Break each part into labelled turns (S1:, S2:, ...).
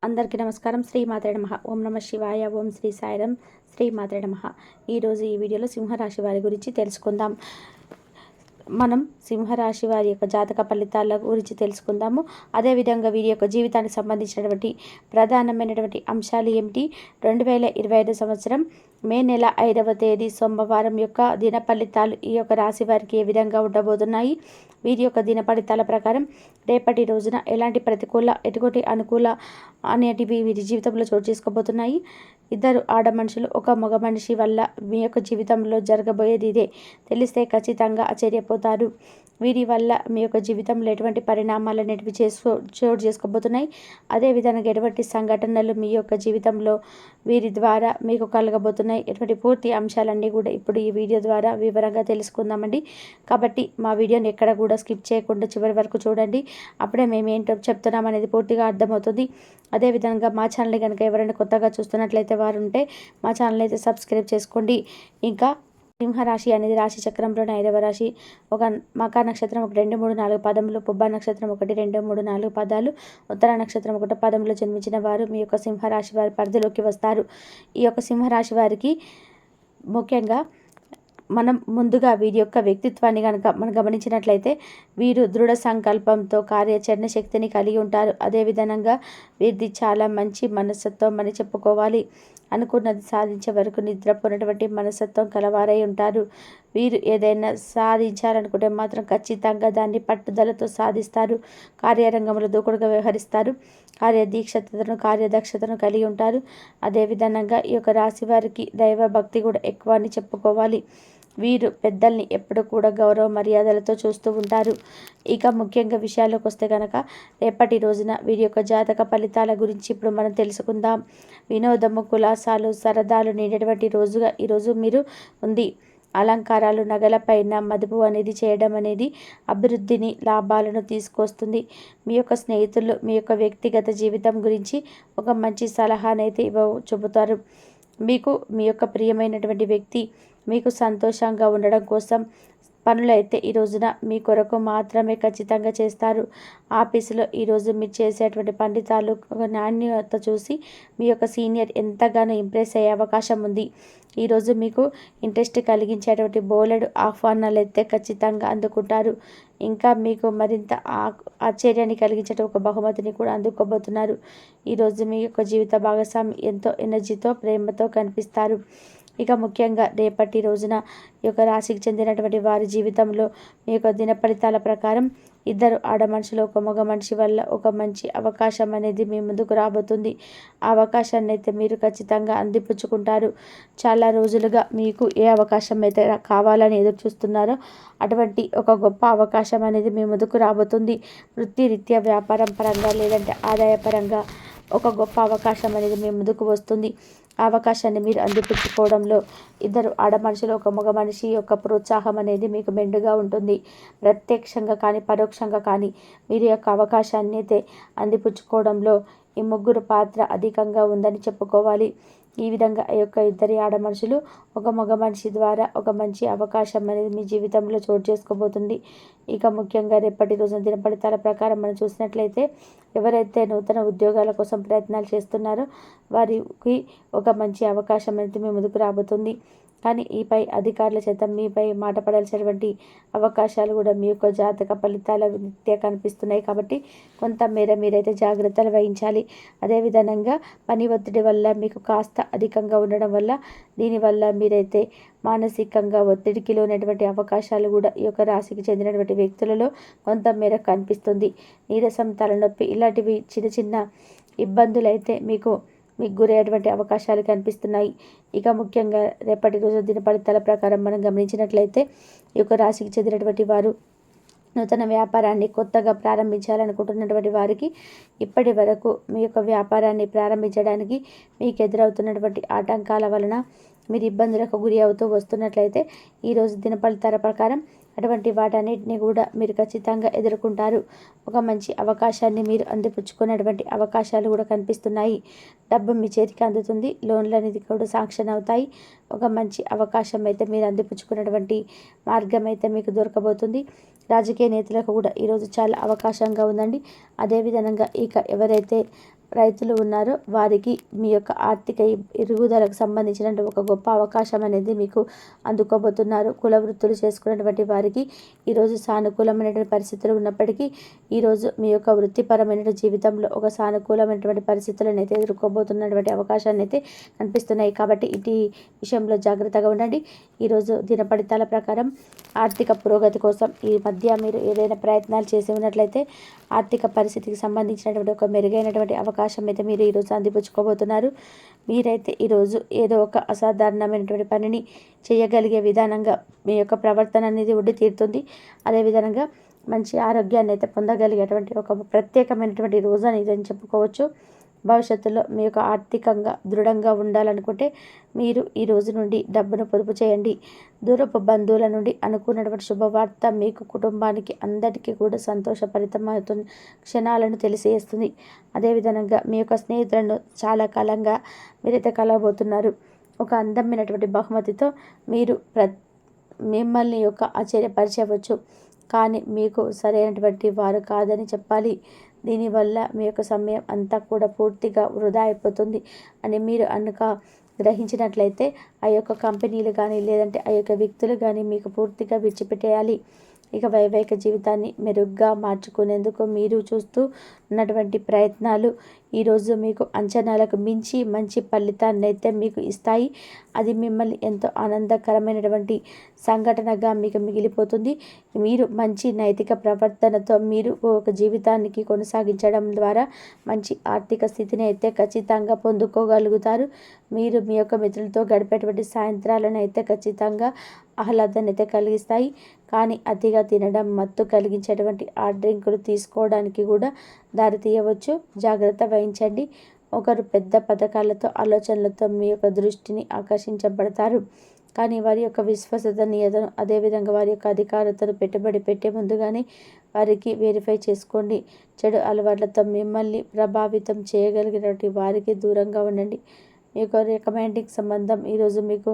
S1: అందరికీ నమస్కారం. శ్రీమాత్రే నమః. ఓం నమ శివాయ. ఓం శ్రీ సాయిరాం. శ్రీమాత్రే నమః. ఈరోజు ఈ వీడియోలో సింహరాశి వారి గురించి తెలుసుకుందాం. మనం సింహరాశి వారి యొక్క జాతక ఫలితాల గురించి తెలుసుకుందాము. అదేవిధంగా వీరి యొక్క జీవితానికి సంబంధించినటువంటి ప్రధానమైనటువంటి అంశాలు ఏమిటి, 2025 సంవత్సరం మే నెల 5వ తేదీ సోమవారం యొక్క దిన ఫలితాలు ఈ యొక్క రాశి వారికి ఏ విధంగా ఉండబోతున్నాయి, వీరి యొక్క దిన ఫలితాల ప్రకారం రేపటి రోజున ఎలాంటి ప్రతికూల ఎటువంటి అనుకూల అనేటివి వీరి జీవితంలో చోటు చేసుకోబోతున్నాయి. ఇద్దరు ఆడ మనుషులు ఒక మగ మనిషి వల్ల మీ యొక్క జీవితంలో జరగబోయేది ఇదే. తెలిస్తే ఖచ్చితంగా ఆశ్చర్యపోతారు. వీరి వల్ల మీ యొక్క జీవితంలో ఎటువంటి పరిణామాలు అనేటివి చోటు చేసుకోబోతున్నాయి. అదేవిధంగా ఎటువంటి సంఘటనలు మీ యొక్క జీవితంలో వీరి ద్వారా మీకు కలగబోతున్నాయి, ఎటువంటి పూర్తి అంశాలన్నీ కూడా ఇప్పుడు ఈ వీడియో ద్వారా వివరంగా తెలుసుకుందామండి. కాబట్టి మా వీడియోని ఎక్కడ కూడా స్కిప్ చేయకుండా చివరి వరకు చూడండి. అప్పుడే మేము ఏంటో చెప్తున్నాం అనేది పూర్తిగా అర్థమవుతుంది. అదేవిధంగా మా ఛానల్ని కనుక ఎవరైనా కొత్తగా చూస్తున్నట్లయితే వారు ఉంటే మా ఛానల్ అయితే సబ్స్క్రైబ్ చేసుకోండి. ఇంకా సింహరాశి అనేది రాశి చక్రంలోని 5వ రాశి. ఒక మకా నక్షత్రం 1, 2, 3, 4 పదములు, పుబ్బ నక్షత్రం 1, 2, 3, 4 పదాలు, ఉత్తర నక్షత్రం 1 పదంలో జన్మించిన వారు మీ యొక్క సింహరాశి వారి పరిధిలోకి వస్తారు. ఈ యొక్క సింహరాశి వారికి ముఖ్యంగా మనం ముందుగా వీరి యొక్క వ్యక్తిత్వాన్ని కనుక మనం గమనించినట్లయితే వీరు దృఢ సంకల్పంతో కార్యాచరణ శక్తిని కలిగి ఉంటారు. అదేవిధంగా వీరిది చాలా మంచి మనస్తత్వం అని చెప్పుకోవాలి. అనుకున్నది సాధించే వరకు నిద్రపోయినటువంటి మనస్తత్వం కలవారై ఉంటారు. వీరు ఏదైనా సాధించాలనుకుంటే మాత్రం ఖచ్చితంగా దాన్ని పట్టుదలతో సాధిస్తారు. కార్యరంగంలో దూకుడుగా వ్యవహరిస్తారు. కార్యదక్షతను కలిగి ఉంటారు. అదేవిధంగా ఈ యొక్క రాశి వారికి దైవ భక్తి కూడా ఎక్కువ అని చెప్పుకోవాలి. వీరు పెద్దల్ని ఎప్పుడు కూడా గౌరవ మర్యాదలతో చూస్తూ ఉంటారు. ఇక ముఖ్యంగా విషయాల్లోకి వస్తే కనుక రేపటి రోజున వీరి యొక్క జాతక ఫలితాల గురించి ఇప్పుడు మనం తెలుసుకుందాం. వినోదము, కులాసాలు, సరదాలు నిండేటువంటి రోజుగా ఈరోజు మీరు ఉంది. అలంకారాలు, నగలపైన మదుపు అనేది చేయడం అనేది అభివృద్ధిని, లాభాలను తీసుకొస్తుంది. మీ యొక్క స్నేహితులు మీ యొక్క వ్యక్తిగత జీవితం గురించి ఒక మంచి సలహానైతే చెబుతారు. మీకు మీ యొక్క ప్రియమైనటువంటి వ్యక్తి మీకు సంతోషంగా ఉండడం కోసం పనులైతే ఈ రోజున మీ కొరకు మాత్రమే ఖచ్చితంగా చేస్తారు. ఆఫీసులో ఈరోజు మీరు చేసేటువంటి పండితాలు నాణ్యత చూసి మీ యొక్క సీనియర్ ఎంతగానో ఇంప్రెస్ అయ్యే అవకాశం ఉంది. ఈరోజు మీకు ఇంట్రెస్ట్ కలిగించేటువంటి బోలెడు ఆహ్వానాలు అయితే ఖచ్చితంగా అందుకుంటారు. ఇంకా మీకు మరింత ఆశ్చర్యాన్ని కలిగించే ఒక బహుమతిని కూడా అందుకోబోతున్నారు. ఈరోజు మీ యొక్క జీవిత భాగస్వామి ఎంతో ఎనర్జీతో, ప్రేమతో కనిపిస్తారు. ఇక ముఖ్యంగా రేపటి రోజున ఈ యొక్క రాశికి చెందినటువంటి వారి జీవితంలో మీ యొక్క దిన ఫలితాల ప్రకారం ఇద్దరు ఆడ మనుషులు ఒక మగ మనిషి వల్ల ఒక మంచి అవకాశం అనేది మీ ముందుకు రాబోతుంది. ఆ అవకాశాన్ని అయితే మీరు ఖచ్చితంగా అందిపుచ్చుకుంటారు. చాలా రోజులుగా మీకు ఏ అవకాశం అయితే కావాలని ఎదురు చూస్తున్నారో అటువంటి ఒక గొప్ప అవకాశం అనేది మీ ముందుకు రాబోతుంది. వృత్తిరీత్యా, వ్యాపారం పరంగా లేదంటే ఆదాయ పరంగా ఒక గొప్ప అవకాశం అనేది మీ ముందుకు వస్తుంది. ఆ అవకాశాన్ని మీరు అందిపుచ్చుకోవడంలో ఇద్దరు ఆడ మనుషులు ఒక మగ మనిషి యొక్క ప్రోత్సాహం అనేది మీకు మెండుగా ఉంటుంది. ప్రత్యక్షంగా కానీ పరోక్షంగా కానీ మీరు యొక్క అవకాశాన్ని అయితే అందిపుచ్చుకోవడంలో ఈ ముగ్గురు పాత్ర అధికంగా ఉందని చెప్పుకోవాలి. ఈ విధంగా ఈ యొక్క ఇద్దరి ఆడ మనుషులు ఒక మగ మనిషి ద్వారా ఒక మంచి అవకాశం అనేది మీ జీవితంలో చోటు చేసుకోబోతుంది. ఇక ముఖ్యంగా రేపటి రోజున దిన ఫలితాల ప్రకారం మనం చూసినట్లయితే ఎవరైతే నూతన ఉద్యోగాల కోసం ప్రయత్నాలు చేస్తున్నారో వారికి ఒక మంచి అవకాశం అనేది మీ ముందుకు రాబోతుంది. కానీ ఈపై అధికారుల చేత మీపై మాట పడాల్సినటువంటి అవకాశాలు కూడా మీ యొక్క జాతక ఫలితాల రీత్యా కనిపిస్తున్నాయి. కాబట్టి కొంత మేర మీరైతే జాగ్రత్తలు వహించాలి. అదేవిధంగా పని ఒత్తిడి వల్ల మీకు కాస్త అధికంగా ఉండడం వల్ల దీనివల్ల మీరైతే మానసికంగా ఒత్తిడికి లోనటువంటి అవకాశాలు కూడా ఈ యొక్క రాశికి చెందినటువంటి వ్యక్తులలో కొంత మేర కనిపిస్తుంది. నీరసం, తలనొప్పి ఇలాంటివి చిన్న చిన్న ఇబ్బందులు అయితే మీకు గురయ్యేటువంటి అవకాశాలు కనిపిస్తున్నాయి. ఇక ముఖ్యంగా రేపటి రోజు దిన ఫలితాల ప్రకారం మనం గమనించినట్లయితే ఈ యొక్క రాశికి చెందినటువంటి వారు నూతన వ్యాపారాన్ని కొత్తగా ప్రారంభించాలనుకుంటున్నటువంటి వారికి ఇప్పటి వరకు మీ యొక్క వ్యాపారాన్ని ప్రారంభించడానికి మీకు ఎదురవుతున్నటువంటి ఆటంకాల వలన మీరు ఇబ్బందులకు గురి అవుతూ వస్తున్నట్లయితే ఈరోజు దిన ఫలితాల ప్రకారం అటువంటి వాటన్నిటిని కూడా మీరు ఖచ్చితంగా ఎదుర్కొంటారు. ఒక మంచి అవకాశాన్ని మీరు అందిపుచ్చుకున్నటువంటి అవకాశాలు కూడా కనిపిస్తున్నాయి. డబ్బు మీ చేతికి అందుతుంది. లోన్లు అనేది కూడా శాంక్షన్ అవుతాయి. ఒక మంచి అవకాశం అయితే మీరు అందిపుచ్చుకున్నటువంటి మార్గం అయితే మీకు దొరకబోతుంది. రాజకీయ నేతలకు కూడా ఈరోజు చాలా అవకాశంగా ఉందండి. అదేవిధంగా ఇక ఎవరైతే రైతులు ఉన్నారో వారికి మీ యొక్క ఆర్థిక ఎదుగుదలకు సంబంధించిన ఒక గొప్ప అవకాశం అనేది మీకు అందుకోబోతున్నారు. కుల వృత్తులు చేసుకున్నటువంటి వారికి ఈరోజు సానుకూలమైనటువంటి పరిస్థితులు ఉన్నప్పటికీ ఈరోజు మీ యొక్క వృత్తిపరమైన జీవితంలో ఒక సానుకూలమైనటువంటి పరిస్థితులను అయితే ఎదుర్కోబోతున్నటువంటి అవకాశాన్ని అయితే కనిపిస్తున్నాయి. కాబట్టి ఇటు విషయంలో జాగ్రత్తగా ఉండండి. ఈరోజు దినఫలితాల ప్రకారం ఆర్థిక పురోగతి కోసం ఈ మధ్య మీరు ఏదైనా ప్రయత్నాలు చేసి ఉన్నట్లయితే ఆర్థిక పరిస్థితికి సంబంధించినటువంటి ఒక మెరుగైనటువంటి అవకాశం అయితే మీరు ఈరోజు అందిపుచ్చుకోబోతున్నారు. మీరైతే ఈరోజు ఏదో ఒక అసాధారణమైనటువంటి పనిని చేయగలిగే విధానంగా మీ యొక్క ప్రవర్తన అనేది ఉండి తీరుతుంది. అదేవిధంగా మంచి ఆరోగ్యాన్ని అయితే పొందగలిగేటువంటి ఒక ప్రత్యేకమైనటువంటి రోజు అని ఇదని చెప్పుకోవచ్చు. భవిష్యత్తులో మీ యొక్క ఆర్థికంగా దృఢంగా ఉండాలనుకుంటే మీరు ఈ రోజు నుండి డబ్బును పొదుపు చేయండి. దూరపు బంధువుల నుండి అనుకున్నటువంటి శుభవార్త మీకు కుటుంబానికి అందరికీ కూడా సంతోషభరితమవుతుంది, క్షణాలను తెలియజేస్తుంది. అదేవిధంగా మీ యొక్క స్నేహితులను చాలా కాలంగా మీరైతే కలవబోతున్నారు. ఒక అందమైనటువంటి బహుమతితో మీరు మిమ్మల్ని యొక్క ఆశ్చర్యపరచవచ్చు, కానీ మీకు సరైనటువంటి వారు కాదని చెప్పాలి. దీనివల్ల మీ యొక్క సమయం అంతా కూడా పూర్తిగా వృధా అయిపోతుంది అని మీరు గ్రహించినట్లయితే ఆ యొక్క కంపెనీలు కానీ లేదంటే ఆ యొక్క వ్యక్తులు కానీ మీకు పూర్తిగా విడిచిపెట్టేయాలి. ఇక వైవాహిక జీవితాన్ని మెరుగ్గా మార్చుకునేందుకు మీరు చూస్తూ ఉన్నటువంటి ప్రయత్నాలు ఈరోజు మీకు అంచనాలకు మించి మంచి ఫలితాన్ని అయితే మీకు ఇస్తాయి. అది మిమ్మల్ని ఎంతో ఆనందకరమైనటువంటి సంఘటనగా మీకు మిగిలిపోతుంది. మీరు మంచి నైతిక ప్రవర్తనతో మీరు ఒక జీవితానికి కొనసాగించడం ద్వారా మంచి ఆర్థిక స్థితిని అయితే ఖచ్చితంగా పొందుకోగలుగుతారు. మీరు మీ యొక్క మిత్రులతో గడిపేటువంటి సాయంత్రాలను అయితే ఖచ్చితంగా ఆహ్లాదాన్ని అయితే కలిగిస్తాయి. కానీ అతిగా తినడం, మత్తు కలిగించేటువంటి ఆ డ్రింకులు తీసుకోవడానికి కూడా దారి తీయవచ్చు. జాగ్రత్త వహించండి. ఒకరు పెద్ద పథకాలతో ఆలోచనలతో మీ యొక్క దృష్టిని ఆకర్షించబడతారు. కానీ వారి యొక్క విశ్వసనీయతను అదేవిధంగా వారి యొక్క అధికారతను పెట్టుబడి పెట్టే ముందుగానే వారికి వెరిఫై చేసుకోండి. చెడు అలవాట్లతో మిమ్మల్ని ప్రభావితం చేయగలిగినటువంటి వారికి దూరంగా ఉండండి. మీ యొక్క రికమెండింగ్ సంబంధం ఈరోజు మీకు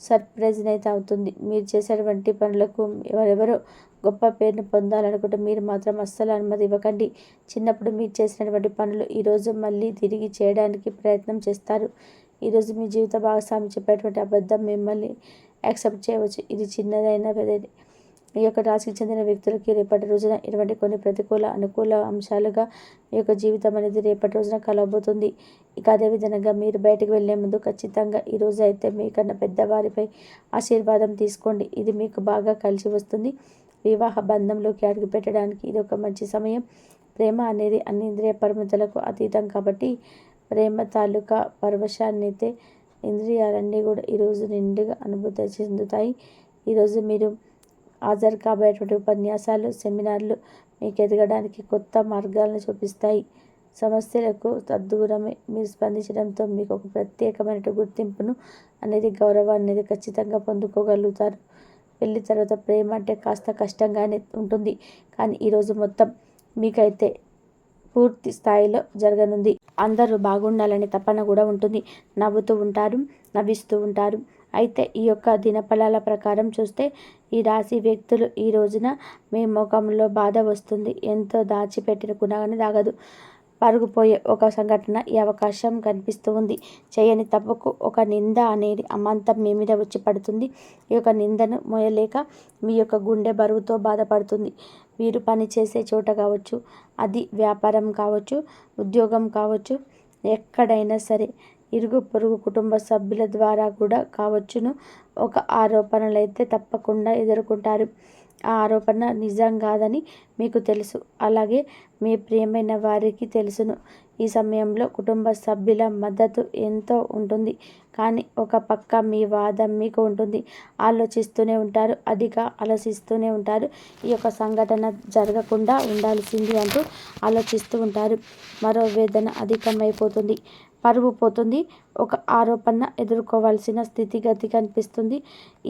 S1: సర్ప్రైజ్ అయితే అవుతుంది. మీరు చేసేటువంటి పనులకు ఎవరెవరో గొప్ప పేరును పొందాలనుకుంటే మీరు మాత్రం అస్సలు అనుమతి ఇవ్వకండి. చిన్నప్పుడు మీరు చేసినటువంటి పనులు ఈరోజు మళ్ళీ తిరిగి చేయడానికి ప్రయత్నం చేస్తారు. ఈరోజు మీ జీవిత భాగస్వామి చెప్పేటువంటి అబద్ధం మిమ్మల్ని యాక్సెప్ట్ చేయవచ్చు. ఇది చిన్నదైనా పెద్దది. ఈ యొక్క రాశికి చెందిన వ్యక్తులకి రేపటి రోజున ఇటువంటి కొన్ని ప్రతికూల అనుకూల అంశాలుగా మీ యొక్క జీవితం అనేది రేపటి రోజున కలవబోతుంది. ఇక అదేవిధంగా మీరు బయటకు వెళ్ళే ముందు ఖచ్చితంగా ఈరోజు అయితే మీకన్నా పెద్దవారిపై ఆశీర్వాదం తీసుకోండి. ఇది మీకు బాగా కలిసి వస్తుంది. వివాహ బంధంలోకి అడుగు పెట్టడానికి ఇది ఒక మంచి సమయం. ప్రేమ అనేది అన్ని ఇంద్రియ పరిమితులకు అతీతం కాబట్టి ప్రేమ తాలూకా పరవశాన్ని అయితే ఇంద్రియాలన్నీ కూడా ఈరోజు నిండుగా అనుభూతి చెందుతాయి. ఈరోజు మీరు హాజరు కాబోయేటువంటి ఉపన్యాసాలు, సెమినార్లు మీకు ఎదగడానికి కొత్త మార్గాలను చూపిస్తాయి. సమస్యలకు తద్దూరమే మీరు స్పందించడంతో మీకు ఒక ప్రత్యేకమైన గుర్తింపును అనేది గౌరవాన్ని అనేది ఖచ్చితంగా పొందుకోగలుగుతారు. పెళ్లి తర్వాత ప్రేమ అంటే కాస్త కష్టంగానే ఉంటుంది, కానీ ఈరోజు మొత్తం మీకైతే పూర్తి స్థాయిలో జరగనుంది. అందరూ బాగుండాలనే తపన కూడా ఉంటుంది. నవ్వుతూ ఉంటారు, నవ్విస్తూ ఉంటారు. అయితే ఈ యొక్క దినఫలాల ప్రకారం చూస్తే ఈ రాశి వ్యక్తులు ఈ రోజున మీ ముఖంలో బాధ వస్తుంది. ఎంతో దాచిపెట్టుకున్నా కానీ దాగదు. పరుగుపోయే ఒక సంఘటన ఈ అవకాశం కనిపిస్తూ ఉంది. చేయని తప్పుకు ఒక నింద అనేది అమాంతం మీ మీద వచ్చి పడుతుంది. ఈ యొక్క నిందను మోయలేక మీ యొక్క గుండె బరువుతో బాధపడుతుంది. మీరు పనిచేసే చోట కావచ్చు, అది వ్యాపారం కావచ్చు, ఉద్యోగం కావచ్చు, ఎక్కడైనా సరే ఇరుగు పొరుగు కుటుంబ సభ్యుల ద్వారా కూడా కావచ్చును ఒక ఆరోపణలు అయితే తప్పకుండా ఎదుర్కొంటారు. ఆ ఆరోపణ నిజం కాదని మీకు తెలుసు, అలాగే మీ ప్రియమైన వారికి తెలుసును. ఈ సమయంలో కుటుంబ సభ్యుల మద్దతు ఎంతో ఉంటుంది, కానీ ఒక పక్క మీ వాదం మీకు ఉంటుంది. ఆలోచిస్తూనే ఉంటారు, అదిగా ఆలోచిస్తూనే ఉంటారు. ఈ యొక్క సంఘటన జరగకుండా ఉండాల్సింది అంటూ ఆలోచిస్తూ ఉంటారు. మరో వేదన అధికమైపోతుంది, పరువు పోతుంది. ఒక ఆరోపణ ఎదుర్కోవాల్సిన స్థితిగతి కనిపిస్తుంది.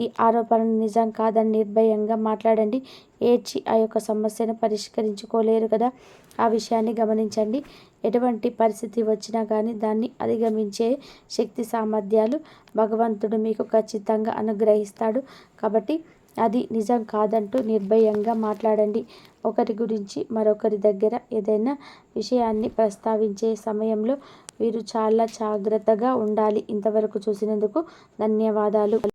S1: ఈ ఆరోపణ నిజం కాదని నిర్భయంగా మాట్లాడండి. ఏడ్చి ఆ యొక్క సమస్యను పరిష్కరించుకోలేరు కదా, ఆ విషయాన్ని గమనించండి. ఎటువంటి పరిస్థితి వచ్చినా కానీ దాన్ని అధిగమించే శక్తి సామర్థ్యాలు భగవంతుడు మీకు ఖచ్చితంగా అనుగ్రహిస్తాడు. కాబట్టి అది నిజం కాదంటూ నిర్భయంగా మాట్లాడండి. ఒకరి గురించి మరొకరి దగ్గర ఏదైనా విషయాన్ని ప్రస్తావించే సమయంలో మీరు చాలా జాగ్రత్తగా ఉండాలి. ఇంతవరకు చూసినందుకు ధన్యవాదాలు.